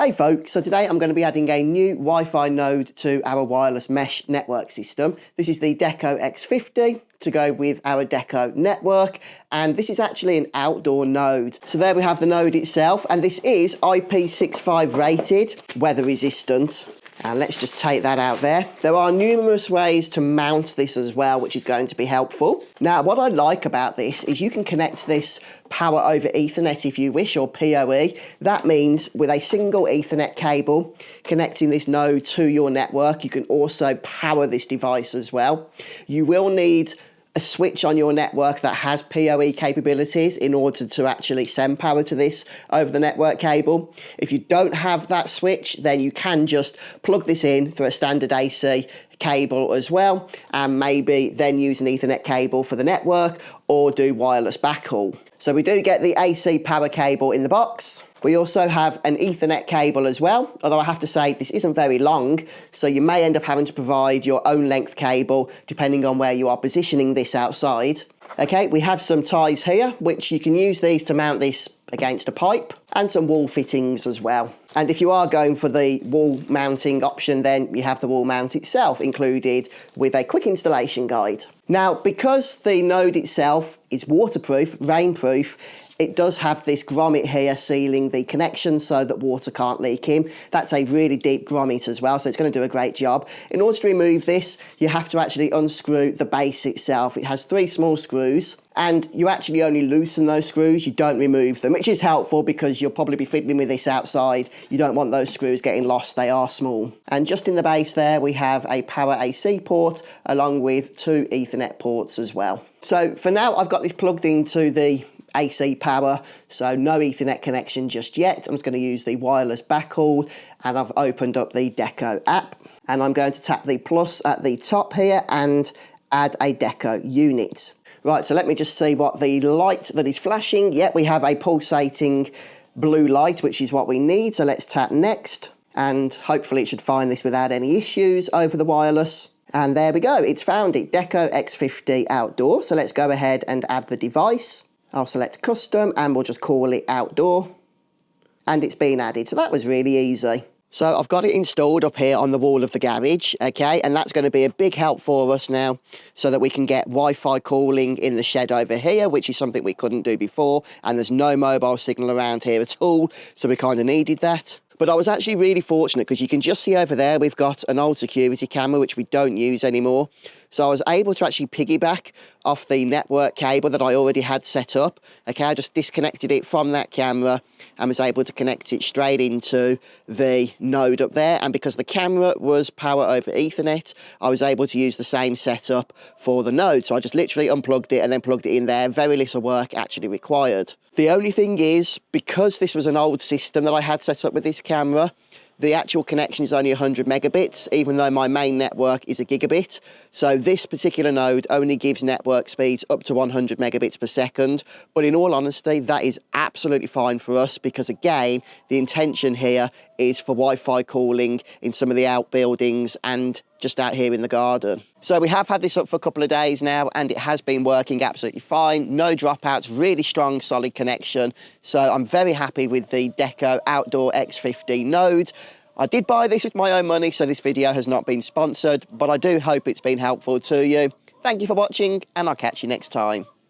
Hey folks, so today I'm going to be adding a new Wi-Fi node to our wireless mesh network system. This is the Deco X50 to go with our Deco network, and this is actually an outdoor node. So there we have the node itself, and this is IP65 rated, weather resistant. And let's just take that out there. There are numerous ways to mount this as well, which is going to be helpful. Now, what I like about this is you can connect this power over Ethernet if you wish, or PoE. That means with a single Ethernet cable connecting this node to your network, you can also power this device as well. You will need a switch on your network that has PoE capabilities in order to actually send power to this over the network cable. If you don't have that switch, then you can just plug this in through a standard AC cable as well, and maybe then use an Ethernet cable for the network or do wireless backhaul. So we do get the AC power cable in the box. We also have an Ethernet cable as well, although I have to say this isn't very long, so you may end up having to provide your own length cable depending on where you are positioning this outside. Okay, we have some ties here, which you can use these to mount this against a pipe, and some wall fittings as well. And if you are going for the wall mounting option, then you have the wall mount itself included with a quick installation guide. Now, because the node itself is waterproof, rainproof, it does have this grommet here sealing the connection so that water can't leak in. That's a really deep grommet as well, so it's going to do a great job. In order to remove this, you have to actually unscrew the base itself. It has 3 small screws, and you actually only loosen those screws, you don't remove them, which is helpful because you'll probably be fiddling with this outside. You don't want those screws getting lost, they are small. And just in the base there, we have a power AC port along with 2 Ethernet ports as well. So for now, I've got this plugged into the AC power, so no Ethernet connection just yet. I'm just going to use the wireless backhaul, and I've opened up the Deco app, and I'm going to tap the plus at the top here and add a Deco unit. Right, so let me just see what the light that is flashing. Yep, we have a pulsating blue light, which is what we need. So let's tap next, and hopefully it should find this without any issues over the wireless. And there we go, it's found it, Deco X50 outdoor. So let's go ahead and add the device. I'll select custom and we'll just call it outdoor. And it's been added, so that was really easy. So I've got it installed up here on the wall of the garage, okay, and that's going to be a big help for us now so that we can get Wi-Fi calling in the shed over here, which is something we couldn't do before, and there's no mobile signal around here at all, so we kind of needed that. But I was actually really fortunate because you can just see over there we've got an old security camera which we don't use anymore. So I was able to actually piggyback off the network cable that I already had set up. Okay, I just disconnected it from that camera and was able to connect it straight into the node up there. And because the camera was power over Ethernet, I was able to use the same setup for the node. So I just literally unplugged it and then plugged it in there. Very little work actually required. The only thing is, because this was an old system that I had set up with this camera, the actual connection is only 100 megabits, even though my main network is a gigabit. So this particular node only gives network speeds up to 100 megabits per second. But in all honesty, that is absolutely fine for us because, again, the intention here is for Wi-Fi calling in some of the outbuildings and just out here in the garden. So we have had this up for a couple of days now and it has been working absolutely fine. No dropouts, really strong, solid connection. So I'm very happy with the Deco Outdoor X50 node. I did buy this with my own money, so this video has not been sponsored, but I do hope it's been helpful to you. Thank you for watching, and I'll catch you next time.